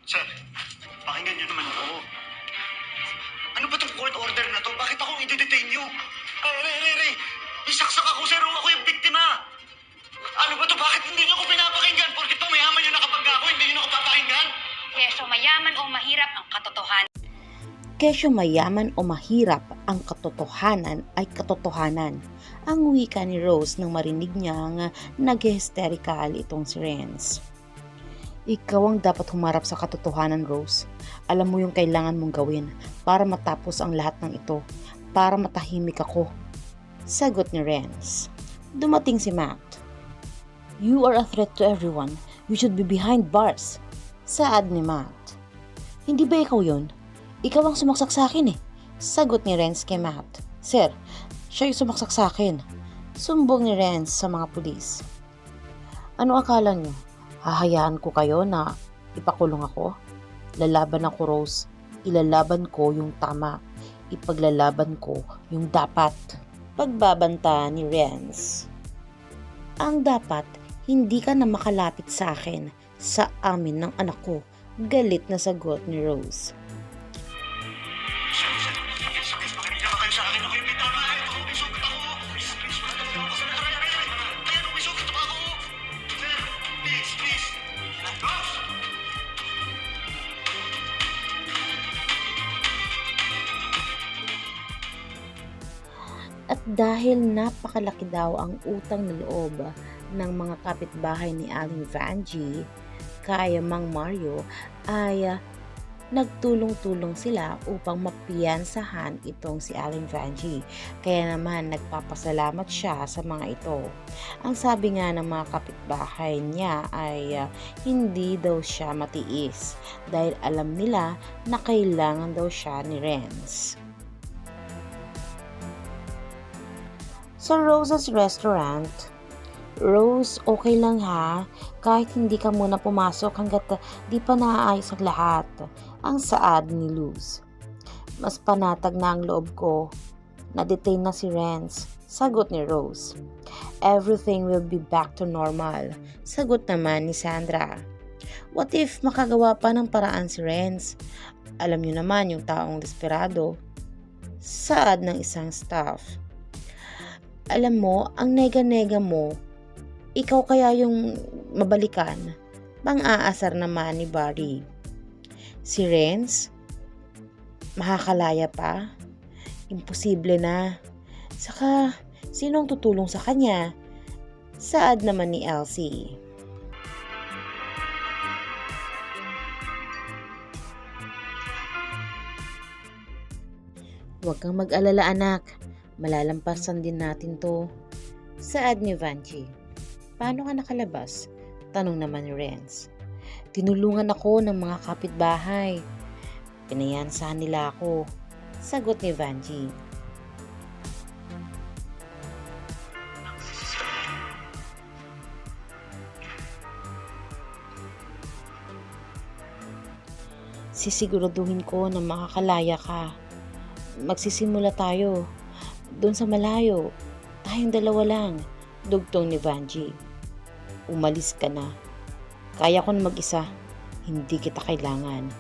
Sir, pakinggan niyo naman ako. Ano ba itong court order na to? Bakit ako i-detain niyo? Ray. Isaksak ako, sir. Ako yung biktima. Ano ba to? Bakit hindi niyo ako pinapakinggan? Porkit pa mayaman yung nakapagka ako, hindi niyo ako papakinggan? Kesyo mayaman o mahirap ang katotohanan. Kesyo mayaman o mahirap, ang katotohanan ay katotohanan. Ang wika ni Rose nang marinig niyang nag-hysterical itong si Renz. Ikaw ang dapat humarap sa katotohanan, Rose. Alam mo yung kailangan mong gawin para matapos ang lahat ng ito, para matahimik ako. Sagot ni Renz. Dumating si Matt. You are a threat to everyone. You should be behind bars. Saad ni Matt. Hindi ba ikaw yun? Ikaw ang sumaksak sa akin eh. Sagot ni Renz kay Matt. Sir, siya yung sumaksak sa akin. Sumbong ni Renz sa mga pulis. Ano akala niyo? Hahayaan ko kayo na ipakulong ako? Lalaban ako, Rose. Ilalaban ko yung tama. Ipaglalaban ko yung dapat. Pagbabanta ni Renz. Ang dapat, hindi ka na makalapit sa akin, sa amin ng anak ko. Galit na sagot ni Rose. Sir, please, makinig naman kayo sa akin. Ako yung may tama. Ako, may sugat ako. Please, matapos ako sa Ray. Ayan, may sugat pa ako. Sir, please. Rose! At dahil napakalaki daw ang utang na loob ng mga kapitbahay ni Aling Vanjie kay Mang Mario ay nagtulong-tulong sila upang mapiyansahan itong si Aling Vanjie. Kaya naman nagpapasalamat siya sa mga ito. Ang sabi nga ng mga kapitbahay niya ay hindi daw siya matiis dahil alam nila na kailangan daw siya ni Renz. Sa Rose's Restaurant, Rose, okay lang ha, kahit hindi ka muna pumasok hanggat di pa naaayos ang lahat. Ang saad ni Luz. Mas panatag na ang loob ko. Na-detain na si Renz. Sagot ni Rose. Everything will be back to normal. Sagot naman ni Sandra. What if makagawa pa ng paraan si Renz? Alam niyo naman yung taong desperado. Saad ng isang staff. Alam mo, ang nega-nega mo, ikaw kaya yung mabalikan. Pang-aasar naman ni Barry. Si Renz, makakalaya pa? Imposible na. Saka, sinong tutulong sa kanya? Saad naman ni Elsie. Huwag kang mag-alala, anak. Malalampasan din natin to. Saad ni Vanjie. Paano ka nakalabas? Tanong naman ni Renz. Tinulungan ako ng mga kapitbahay. Pinayansahan nila ako. Sagot ni Vanjie. Sisiguraduhin ko na makakalaya ka. Magsisimula tayo. Doon sa malayo, tayong dalawa lang, dugtong ni Vanjie. Umalis ka na. Kaya ko na mag-isa, hindi kita kailangan.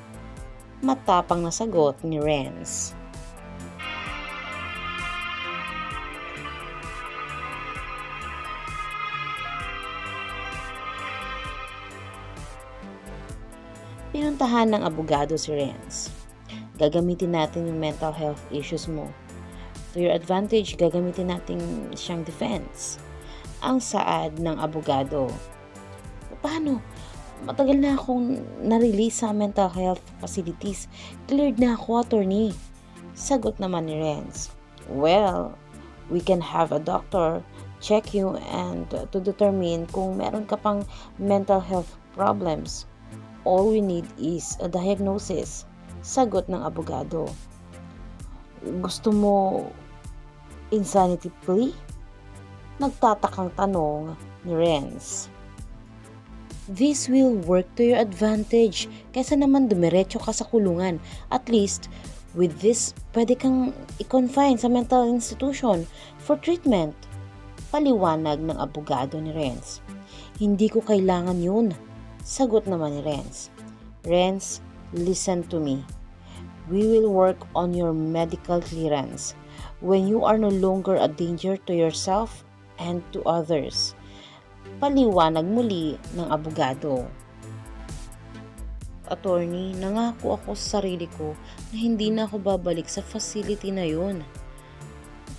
Matapang na sagot ni Renz. Pinuntahan ng abogado si Renz. Gagamitin natin yung mental health issues mo. To your advantage, gagamitin natin siyang defense. Ang saad ng abogado. Paano? Matagal na akong na-release sa mental health facilities. Cleared na ako, attorney. Sagot naman ni Renz. Well, we can have a doctor check you and to determine kung meron ka pang mental health problems. All we need is a diagnosis. Sagot ng abogado. Gusto mo insanity plea? Nagtatakang tanong ni Renz. This will work to your advantage kaysa naman dumiretso ka sa kulungan. At least, with this, pwede kang i-confine sa mental institution for treatment. Paliwanag ng abogado ni Renz. Hindi ko kailangan yun. Sagot naman ni Renz. Renz, listen to me. We will work on your medical clearance when you are no longer a danger to yourself and to others. Paliwanag muli ng abogado. Attorney, nangako ako sa sarili ko na hindi na ako babalik sa facility na yun.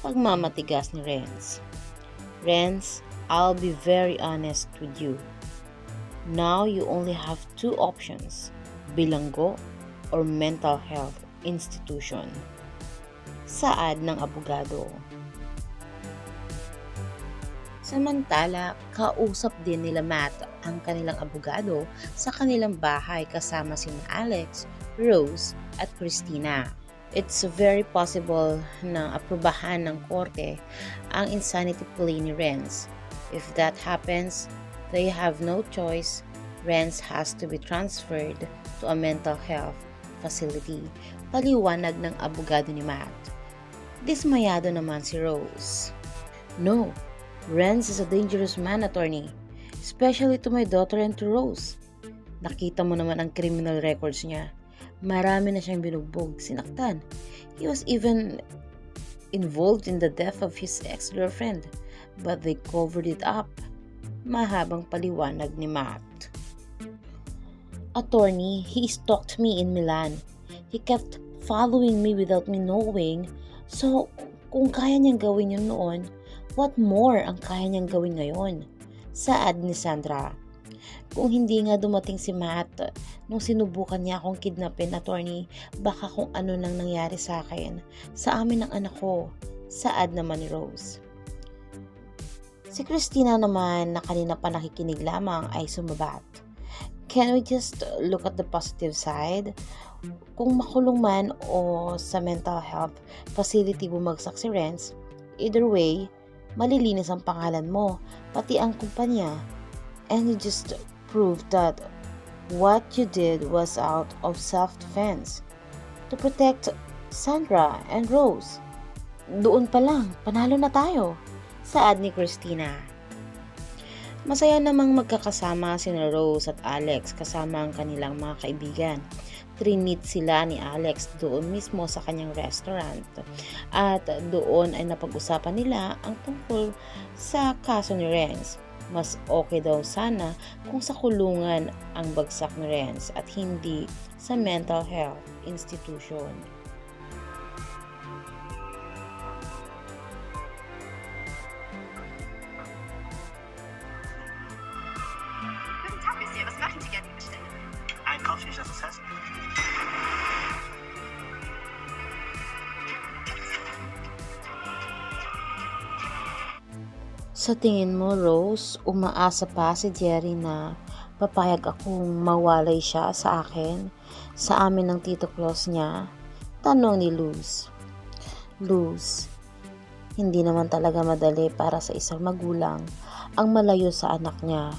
Pagmamatigas ni Renz. Renz, I'll be very honest with you. Now you only have two options, bilanggo or mental health institution. Saad ng abogado. Samantala, kausap din nila Matt ang kanilang abogado sa kanilang bahay kasama sina Alex, Rose at Christina. It's very possible na aprobahan ng korte ang insanity plea ni Renz. If that happens, they have no choice. Renz has to be transferred to a mental health facility. Paliwanag ng abogado ni Matt. Dismayado naman si Rose. No, Renz is a dangerous man, attorney. Especially to my daughter and to Rose. Nakita mo naman ang criminal records niya. Marami na siyang binugbog, sinaktan. He was even involved in the death of his ex-girlfriend. But they covered it up. Mahabang paliwanag ni Matt. Attorney, he stalked me in Milan. He kept following me without me knowing. So, kung kaya niyang gawin yun noon, what more ang kaya niyang gawin ngayon? Saad ni Sandra. Kung hindi nga dumating si Matt nung sinubukan niya akong kidnapin, attorney, baka kung ano nang nangyari sa akin, sa amin ng anak ko. Saad naman ni Rose. Si Christina naman na kanina pa nakikinig lamang ay sumabat. Can we just look at the positive side? Kung makulong man o sa mental health facility bumagsak si Renz, either way, malilinis ang pangalan mo, pati ang kumpanya. And you just proved that what you did was out of self-defense to protect Sandra and Rose. Doon pa lang, panalo na tayo. Saad ni Christina. Masaya namang magkakasama sina Rose at Alex kasama ang kanilang mga kaibigan. Trinit sila ni Alex doon mismo sa kanyang restaurant. At doon ay napag-usapan nila ang tungkol sa kaso ni Renz. Mas okay daw sana kung sa kulungan ang bagsak ni Renz at hindi sa mental health institution. Guten Tag, Monsieur. Was möchten Sie gerne bestellen? Ein Kaffee, das ist heißt. Sa tingin mo, Rose, umaasa pa si Jerry na papayag akong mawalay siya sa akin, sa amin ng Tito Claus niya? Tanong ni Luz. Luz, hindi naman talaga madali para sa isang magulang ang malayo sa anak niya,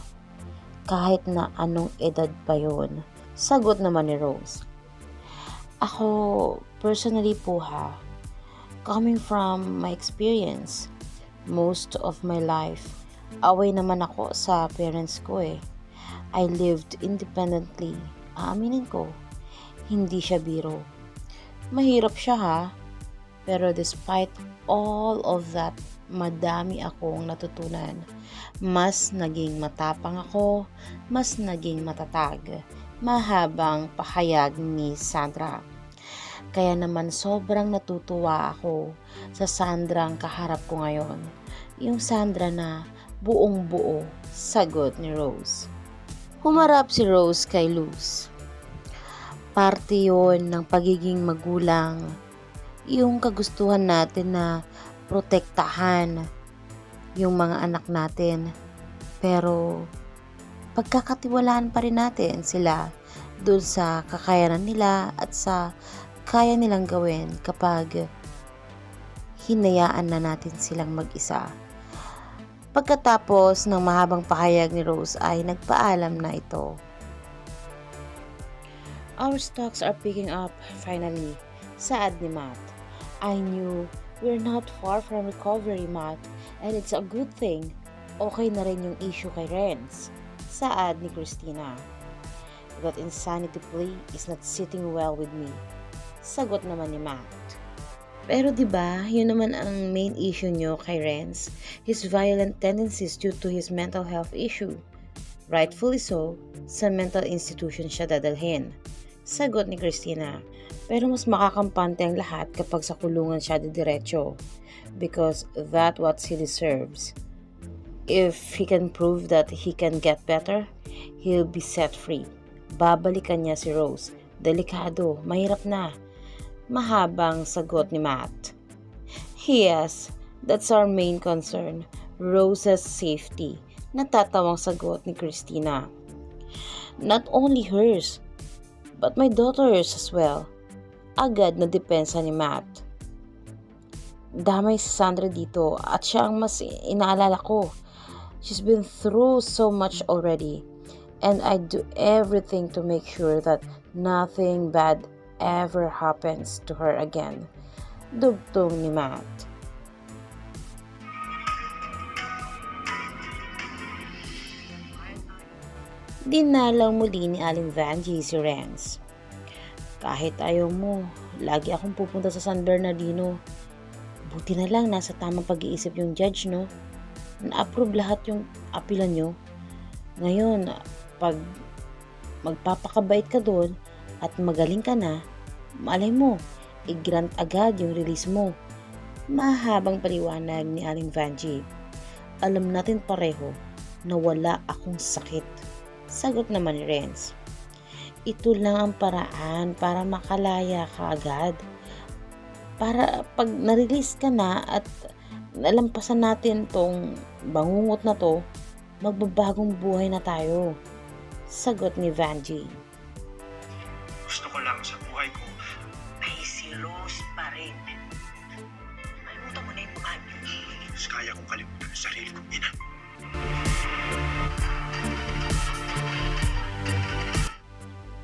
kahit na anong edad pa yon. Sagot naman ni Rose. Ako, personally po coming from my experience, most of my life, away naman ako sa parents ko eh. I lived independently. Aaminin ko, hindi siya biro. Mahirap siya pero despite all of that, madami akong natutunan. Mas naging matapang ako, mas naging matatag. Mahabang pahayag ni Sandra. Kaya naman sobrang natutuwa ako sa Sandrang kaharap ko ngayon. Yung Sandra na buong buo, sagot ni Rose. Humarap si Rose kay Luz. Parte yun ng pagiging magulang. Yung kagustuhan natin na protektahan yung mga anak natin. Pero pagkakatiwalaan pa rin natin sila dun sa kakayanan nila at sa kaya nilang gawin kapag hinayaan na natin silang mag-isa. Pagkatapos ng mahabang pahayag ni Rose ay nagpaalam na ito. Our stocks are picking up finally, saad ni Matt. I knew we're not far from recovery, Matt, and it's a good thing. Okay na rin yung issue kay Renz, saad ni Christina. That insanity plea is not sitting well with me. Sagot naman ni Matt. Pero 'di ba, yun naman ang main issue nyo kay Renz, his violent tendencies due to his mental health issue. Rightfully so, sa mental institution siya dadalhin. Sagot ni Christina. Pero mas makakampante ang lahat kapag sa kulungan siya didiretso, because that's what he deserves. If he can prove that he can get better, he'll be set free. Babalikan niya si Rose. Delikado, mahirap na. Mahabang sagot ni Matt. Yes, that's our main concern. Rose's safety. Natatawang sagot ni Christina. Not only hers, but my daughter's as well. Agad na depensa ni Matt. Damay si Sandra dito at siya ang mas inaalala ko. She's been through so much already, and I do everything to make sure that nothing bad ever happens to her again. Dugtong ni Matt. Dinalaw muli ni Aling Vanjie si Renz. Kahit ayaw mo, lagi akong pupunta sa San Bernardino. Buti na lang nasa tamang pag-iisip yung judge, no? Na-approve lahat yung apilan nyo. Ngayon, pag magpapakabait ka doon at magaling ka na, malay mo, i-grant agad yung release mo. Mahabang paliwanag ni Aling Vanjie. Alam natin pareho na wala akong sakit. Sagot naman ni Renz. Ito lang ang paraan para makalaya ka agad. Para pag na-release ka na at nalampasan natin tong bangungot na to, magbabagong buhay na tayo. Sagot ni Vanjie. Gusto ko lang sa buhay ko ay si Rose pa rin. Malimutan mo na yung mga Mas kaya kong kalimutan ang sarili kong ina.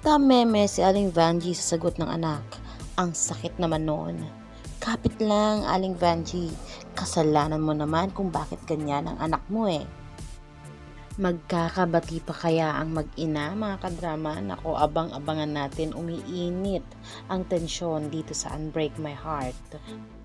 Tameme si Aling Vanjie sa sagot ng anak. Ang sakit naman noon. Kapit lang, Aling Vanjie. Kasalanan mo naman kung bakit ganyan ang anak mo eh. Magkakabati pa kaya ang mag-ina, mga kadrama? Nako, abang-abangan natin, umiinit ang tensyon dito sa Unbreak My Heart.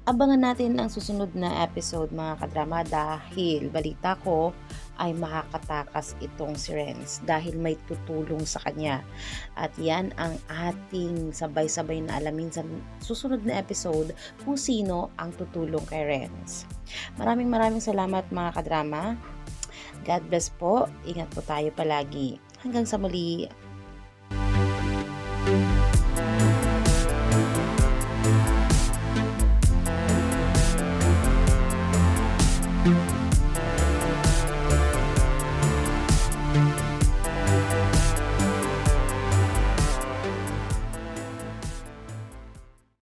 Abangan natin ang susunod na episode, mga kadrama, dahil balita ko ay makakatakas itong si Renz dahil may tutulong sa kanya. At yan ang ating sabay-sabay na alamin sa susunod na episode kung sino ang tutulong kay Renz. Maraming salamat, mga kadrama. God bless po. Ingat po tayo palagi. Hanggang sa muli.